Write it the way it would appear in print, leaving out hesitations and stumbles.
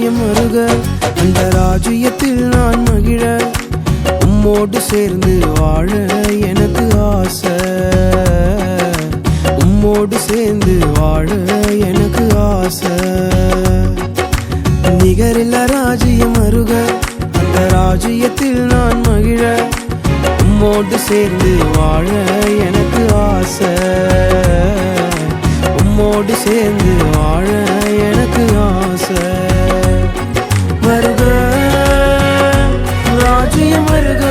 ராஜ்யம் அருக அந்த ராஜ்யத்தில் நான் மகிழ உம்மோடு சேர்ந்து வாழ எனக்கு ஆசை உம்மோடு சேர்ந்து வாழ எனக்கு ஆசை நிகரில்ல ராஜ்யம் அருக அந்த ராஜ்யத்தில் நான் மகிழ உம்மோடு சேர்ந்து வாழ எனக்கு ஆசை உம்மோடு சேர்ந்து வாழ எனக்கு ஆசை வருக ராஜ்யம் வருக